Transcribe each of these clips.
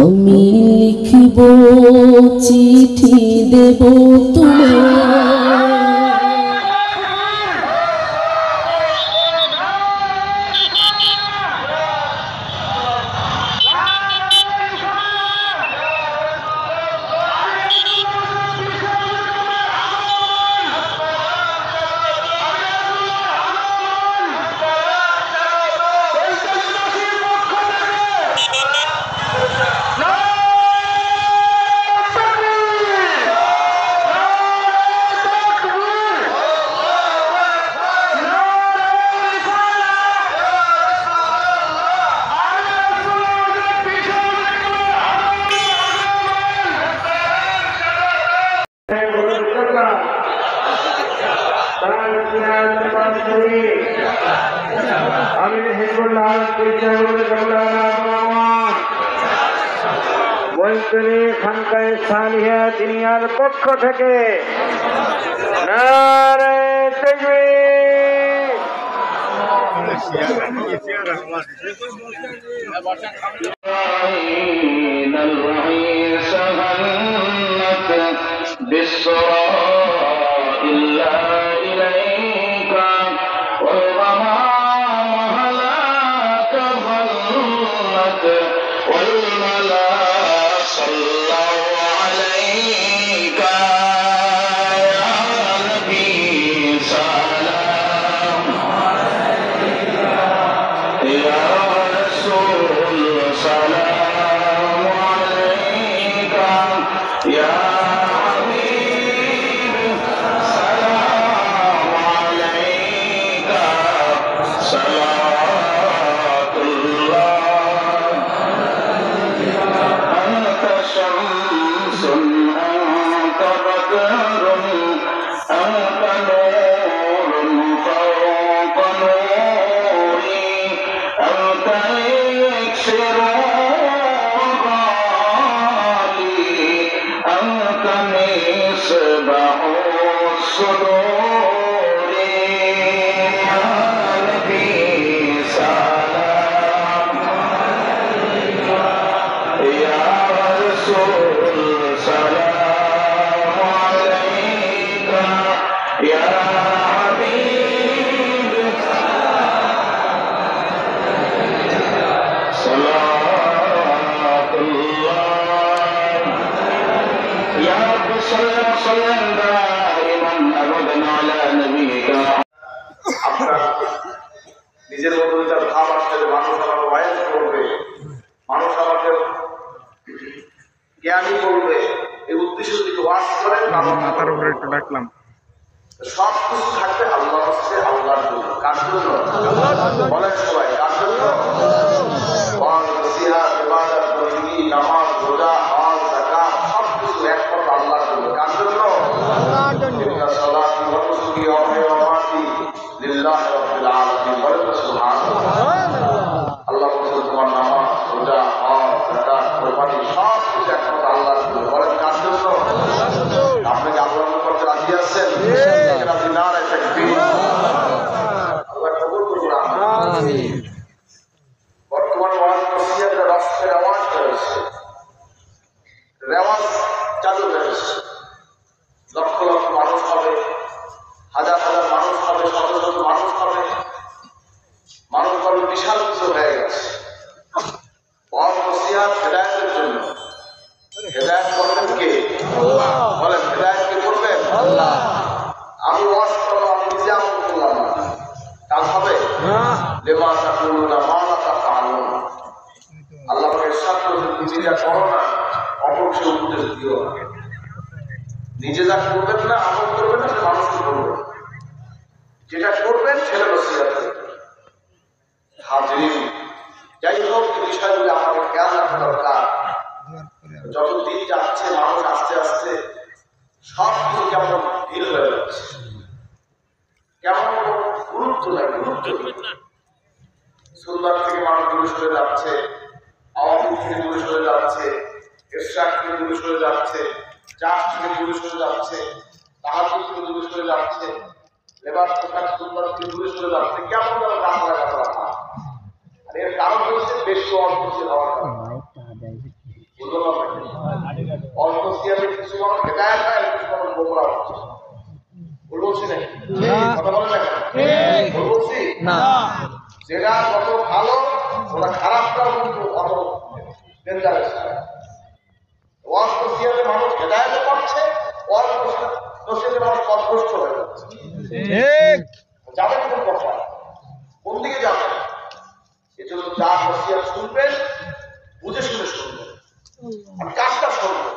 আমি লিখব চিঠি দেব তোমায় খানকায়ে সালিহা দিনিয়ার পক্ষ থেকে নারে নিজের মতো তার ভাব আসলে মানুষ আমাকে ওয়াইজ করবে, মানুষ আমাকে জ্ঞানী করবে, এই উদ্দেশ্য যদি ওয়াজ করেন মাথার উপরে একটু ডাকলাম সব কিছু থাকবে আল্লাহ হচ্ছে আল্লাহর জন্য। কার জন্য? বলেন সবাই কার জন্য? নামাজ, রোজা, হজ, যাকাত সব কিছু এক কথা আল্লাহর জন্য। কার জন্য? আল্লাহ তোমার নামাজ, রোজা, হজ, যাকাত, কুরবানি সব কিছু এক কথা আল্লাহর জন্য। বলেন কার জন্য? আপনাকে আল্লাহ করতে রাজি আছেন? রাজি না আল্লাহ কবুল করুন। আমিন। বর্তমানে ওয়াজ নসিহতের রাস্তায় রেওয়াজ হয়েছে, রেওয়াজ চালু হয়েছে। লক্ষ লক্ষ মানুষ হবে, হাজার হাজার মানুষ হবে, শত শত মানুষ হবে, মানুষ হবে, বিশাল কিছু হয়ে গেছে। ওয়াজ নসিহত হেদায়েতের জন্য। হেদায়েত করবেন কে? বলেন হেদায়েত কে করবেন? আল্লাহ। আমি ওয়াজ করলাম, আমি নিজে আমল করলাম না, কাজ হবে? লিমা তাকুলুনা মা লা তাফআলুন। আল্লাহ পাক ইরশাদ করেছেন, তুমি যা করো না অপরকে উপদেশ দিও না। নিজে যা করবেন না, আমল করবেন না, সেটা মানুষকে বলবেন। যেটা করবেন সেটা নসিহত করবেন। হাজিরিন, যাই হোক এই বিষয়গুলো আমাদের খেয়াল রাখা দরকার। যত দিন যাচ্ছে মানুষ আস্তে আস্তে সব কিছু কেমন ভিড় হয়ে যাচ্ছে, কেমন গুরুত্ব নাই, গুরুত্ব সুন্দর থেকে মানুষ দূরে সরে যাচ্ছে, আওয়ামী থেকে দূরে সরে যাচ্ছে, এরশাদ থেকে দূরে সরে যাচ্ছে, চাষ থেকে দূরে সরে যাচ্ছে, তাহাজুদ থেকে দূরে সরে যাচ্ছে, লেবার পোশাক সুন্দর থেকে দূরে সরে যাচ্ছে। কেমন যেন গাছ লাগাতে রাখা। আর এর কারণ হচ্ছে বেশি অর্থশীল হওয়ার কারণে। বুঝলাম নাকি? অন্তসিয়াতে কিছু মানুষ হেদায়েত হয়, কিছু মানুষ গোমরাহ হচ্ছে। ভুল বলছি নাকি? কথা বলেন না কেন? ভুল বলছি না। যেটা যত ভালো ওটা খারাপটাও কিন্তু অত ডেঞ্জারাস। অন্তসিয়াতে মানুষ হেদায়েত করছে, অন্তসিয়াতে মানুষ পথভ্রষ্ট হয়ে যাচ্ছে। যাবেন কোন কথা, কোন দিকে যাবেন? এজন্য যা নসিহত শুনবেন বুঝে শুনে শুনবেন, আর কাজটা শুনবেন।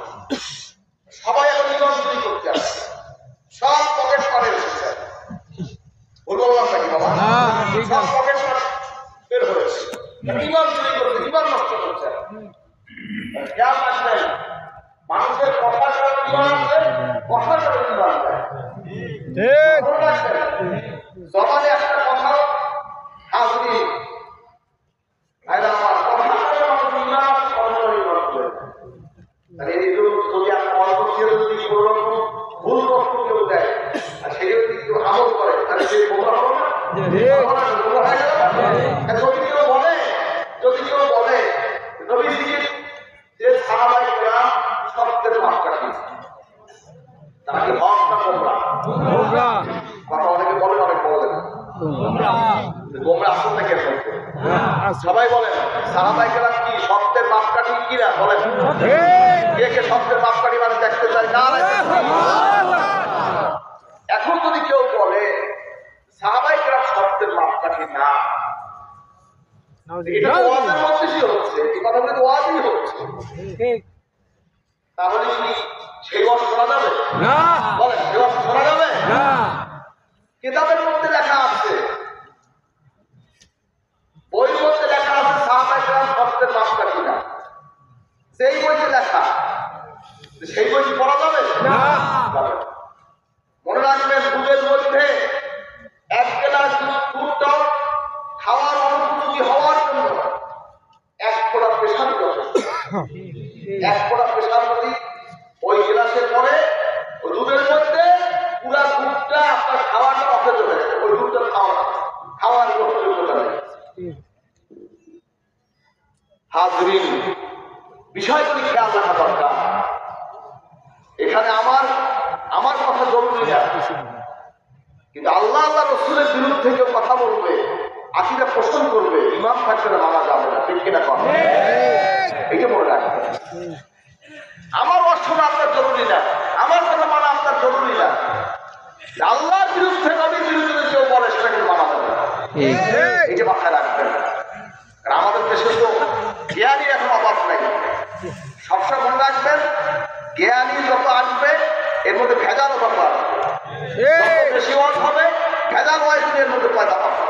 সবাই এখন ইমান চুরি করতে আসছে, সব পকেট মারে এসেছে। বলবো নাকি বাবা? সব পকেট মার বের হয়েছে, ইমান চুরি করতে, ইমান নষ্ট করছে। খেয়াল রাখবেন, মানুষের কথা ছাড়া ইমান আছে, কথা ছাড়া ইমান আছে। জবানে একটা কথা হাজরি আমার কথা ছাড়া মানুষ ইমান যদি অল্প যদি কোনোরকম ভুল বস্তু কেউ দেয় আর সেগুলো যদি কেউ আমল করে তাহলে সে গোমরা হবে না? যদি কেউ বলে নবীজিকে যে সাহাবায়ে সত্যের মাপকাঠি, তারা কি হক না গোমরা? কথা অনেকে বলেন, অনেক বলেন গোমরা আসল না কেন? সবাই বলেন সাহাবায়ে কেরাম কি সত্যের মাপকাঠি কিনা বলেন? কে সত্যের মাপকাঠি মানে দেখতে চায় না? এখন যদি কেউ বলে সাহাবায়ে কেরাম সত্যের মাপকাঠি না, এটা ওয়াজের মধ্যেই হচ্ছে, এই কথা বলে ওয়াজই হচ্ছে, তাহলে কি সেই ওয়াজ শোনা যাবে? না। বলেন সেই ওয়াজ শোনা যাবে না? কিতাবের মধ্যে লেখা আছে, বইয়ের মধ্যে লেখা আছে সাহাবায়ে কেরাম সত্যের মাপকাঠি না, সেই বইতে লেখা, সেই বই পড়া যাবে না। মনে রাখবেন, দুধের মধ্যে এক গ্লাস দুধটাও খাওয়ার অনুপযোগী হওয়ার জন্য এক ফোঁটা প্রেসার যথেষ্ট। এক ফোঁটা প্রেসার যদি ওই গ্লাসে পড়ে, ওই দুধের মধ্যে পুরা দুধটা আপনার খাওয়াটা অকেজ হয়ে যায়, ওই দুধটা খাওয়ার যোগ্যতা নেই। হাজরিন, বিষয়গুলি খেয়াল রাখা দরকার। এখানে আমার কথা জরুরি না, কিন্তু আল্লাহ রসুলের বিরুদ্ধে কেউ কথা বলবে, আকীদা পোষণ করবে, ইমাম থাকতে মানা যাবে না, ঠিক কিনা কথা? এইটা মনে রাখবেন। আমার অর্থ আপনার জরুরি না, আমার কথা মানা আপনার জরুরি না। আল্লাহর বিরুদ্ধে, নবীর বিরুদ্ধে কেউ বলে সেটা কিন্তু মানা যাবে না, এইটা মাথায় রাখবেন। আমাদের দেশে তো জ্ঞানী এখন অভাব নাই। সবসময় মনে রাখবেন, জ্ঞানী যত আসবে এর মধ্যে ভেজালও তত আসবে। যত বেশি ওয়াজ হবে, ভেজাল ওয়াজের মধ্যে পয়দা পাবে।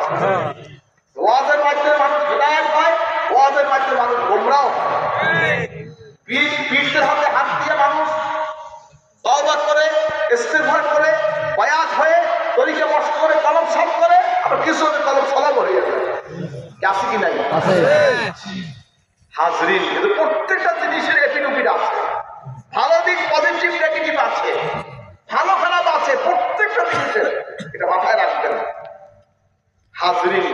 ওয়াজের মাধ্যমে মানুষ হেদায়েত হয়, ওয়াজের মাধ্যমে মানুষ গোমরাহ হয়। পীরদের হাতে হাত দিয়ে মানুষ তওবা করে, ইস্তিগফার করে, বায়াত হয়ে, তরিকা মস্ত করে, কলম সাফ করে, আবার কিছু কলম সলাব হয়ে যায়। আছে কি নাই? হাজরিন, কিন্তু প্রত্যেকটা জিনিসের এপিডোপিড আছে, ভালো দিক পজিটিভ নেগেটিভ আছে, ভালো খারাপ আছে প্রত্যেকটা জিনিসের, এটা মাথায় রাখবেন হাজরিন।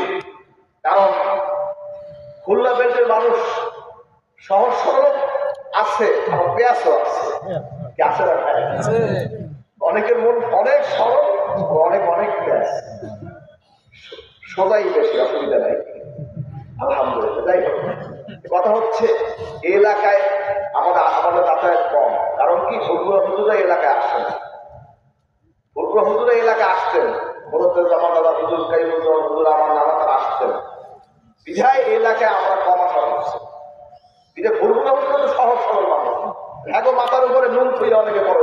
কারণ খুলনা বেল্টের মানুষ সহজ সরল আছে, আবার পেঁয়াজও আছে, গ্যাসের আছে। অনেকের মন অনেক সরল, অনেক পেঁয়াজ, সবাই বেশি অসুবিধা নাই, আলহামদুলিল্লাহ। যাই হোক, কথা হচ্ছে এই এলাকায় আমাদের যাতায়াত কম। কারণ কি, বগুড়া হুজুরা এলাকায় আসছেন না। বগুড়া হুজুরা এলাকায় আসতেন, বলতেন আমার দাদা হুজুর, কাই হুজুর, আমার নানা তারা আসতেন, বিধায় এই এলাকায় আমরা কম আসা হচ্ছে। বিধায় বগুড়া হুজুরা তো সহজ সরল মানুষ, হ্যাঁ মাথার উপরে নুন খুঁজে অনেকে বড়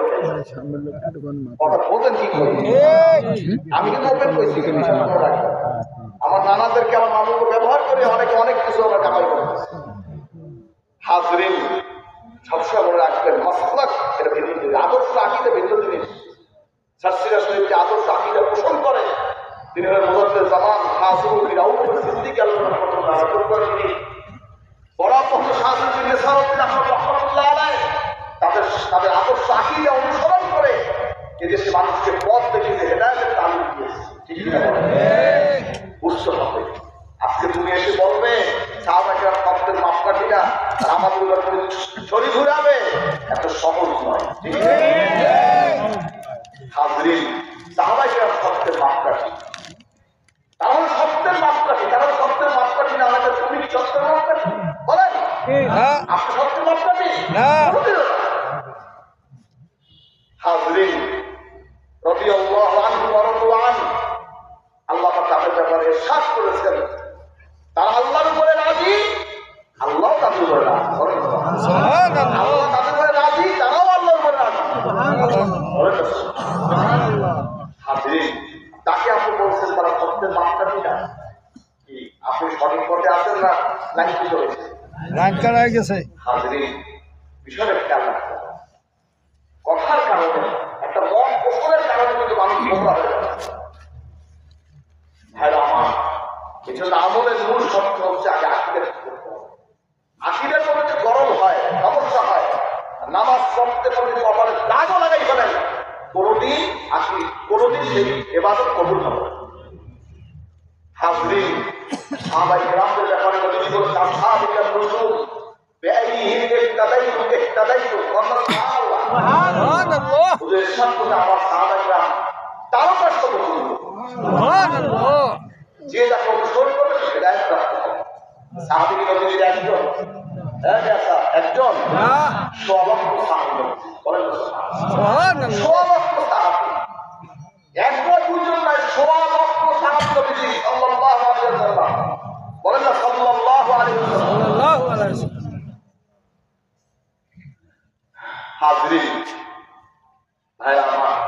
কথা বলতেন কি করি। আমি কিন্তু ওপেন করেছি, আমার নানাদেরকে, আমার মামুকে ব্যবহার করে অনেকে অনেক কিছু আমরা কামাই করতেছি। হাজরিন, সবসময় মনে রাখবেন, মাসলাক এটা ভিন্ন জিনিস, আদর্শ আকীদা ভিন্ন জিনিস। শাস্ত্রীরা শরীফকে আদর্শ আকীদা পোষণ করে। তিনি হলেন মুজাদ্দিদ জামান হাসিবুল ফিরাউন সিদ্দিক আল্লাহ বড় পক্ষে শাহসুদ্দিন নেসারউদ্দিন আহমদ রাহমাতুল্লাহ আলাইহি তাদের আদর্শ আকীদা অনুসরণ করে এদেশে মানুষকে পথ দেখিয়ে হেদায়েতের তালিম দিয়েছে। ঠিক কিনা বলেন? বুঝতে হবে। আজকে তুমি এসে বলবে সাহাবায়ে কেরাম সত্যের মাপকাঠিরা, আর আমাদের শরীফুল আপনি সত্য মাপকাঠি কোনোদিনও না। হাজরিন রাদিয়াল্লাহু আনহু ওয়া রাদু আনহু, আল্লাহ পাক তাদের ব্যাপারে ইরশাদ করেছেন তারা আল্লাহর উপরে রাজি, আল্লাহ তাদের উপরে রাজি। সুবহানাল্লাহ। আল্লাহ তাদের উপরে রাজি, তারাও আল্লাহর উপরে রাজি। সুবহানাল্লাহ। হাজরিন, তাকে আপনি বলছেন তারা সত্যের মাপকাঠি না, কি আপনি সঠিক পথে আছেন না নাকি কি করেছেন? রাঙ্কা হয়ে গেছে। হাজরিন, বিষয়টা খেয়াল রাখতে হবে। কথার কারণে একটা মন পোষণের কারণে কিন্তু মানুষ গোমরা হয়ে যাবে। ভাইরা আমার, এই জন্য আমলের মূল শর্ত হচ্ছে আগে আকিদের করতে হবে। আকিদের মধ্যে যে গরম হয়, সমস্যা হয়, নামাজ পড়তে পড়তে কপালে দাগও লাগাই ফেলেন, কোনোদিন সেই ইবাদত কবুল হবে না। হাজরিন, সাহাবায়ে কেরামদের ব্যাপারে নবী বলেছেন আসহাবুল নুজুম বিআইহিম ইহতাদাইতু সুবহানাল্লাহ। সুবহানাল্লাহ। ওদের সাথে আমার সাহাবায়ে কেরাম তারকার মতো ছিল। সুবহানাল্লাহ। যে যাকে অনুসরণ করবে সে হিদায়াত প্রাপ্ত হবে। সাহাবী নবীর একজন, একজন সওয়ালক্ষ সাহাবী, বলেন সুবহানাল্লাহ। সওয়ালক্ষ সাহাবী, একবার দুজন নয়, সওয়ালক্ষ সাহাবী নবীজি সাল্লাল্লাহু আলাইহি ওয়াসাল্লাম, বলেন না সাল্লাল্লাহু আলাইহি ওয়াসাল্লাম। সাল্লাল্লাহু আলাইহি ওয়াসাল্লাম। হাজরিন, ভাইরা আমার,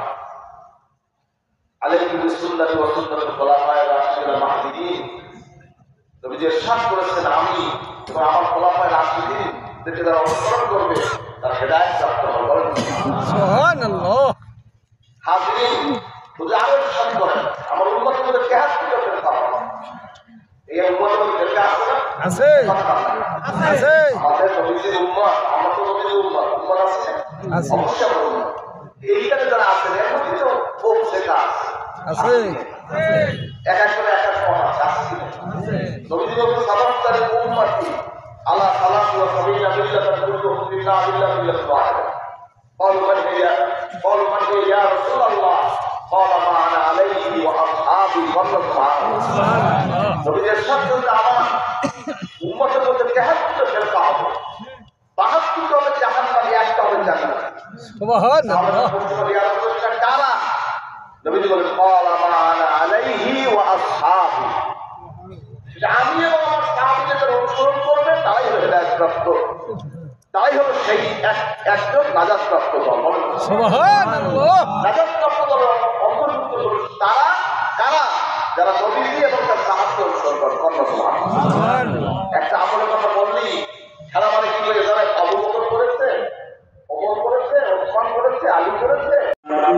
আলাইকুম বিসুন্নাতি ওয়া সুন্নাতুল খুলাফায়ে রাশিদিন মাহদিয়িন, নবীজি ইরশাদ করেছেন আমি এবং আমার খুলাফায়ে রাশিদিন যারা অনুসরণ করবে তারা হিদায়াত প্রাপ্ত হবে। বলেন সুবহানাল্লাহ। হাজরিন, শুধু আরো ইরশাদ করেন আমার উম্মতের মধ্যে কেহাত্তর ফেরকা হবে। এই উম্মতের মধ্যে ফেরকা আছে না? আছে আছে আমাদের নবীজির উম্মত, আমরা তো নবীজির উম্মত আছে আছে অবশ্যই আমরা উম্মত। এইখানে যারা আছেন এর মধ্যে তো খুব শেখা আছে, আছে এক এক করে এক এক কথা আছে কি না? নবীজি বলছেন সাধারণ তাদের উম্মতি আলা সালাতু ওয়া সাবিলা বিল্লাহ কুল্লুহুম বিল্লাহ বিল্লাহ ওয়াহিদ। قالوا من هي يا رسول الله قال ما انا عليه واصحابي صلى الله عليه وسلم। নবীজি ইরশাদ করেছেন আমার উম্মতের মধ্যে ৭৩ ফেরকা হবে, ৭২ হবে জাহান্নামী, একটা হবে জান্নাতি। সুবহানাল্লাহ। কারা? নবীজি বলেন قال ما انا عليه واصحابي, সেটা আমি এবং আমার সাহাবীদের যারা অনুসরণ করবে তারাই হলো হিদায়াতপ্রাপ্ত, তারাই হলো সেই একজন নাজাতপ্রাপ্ত দল। বলেন সুবহানাল্লাহ। নাজাতপ্রাপ্ত দলের অন্তর্ভুক্ত হলো তারা, কারা? যারা নবীজি এবং তার সাহাবীদের অনুসরণ করে। সুবহানাল্লাহ। একটা আমলের কথা বললেই সারা মানে কি বলে যারা আবু বকর করেছে, ওমর করেছে, ওসমান করেছে, আলী করেছে, মহান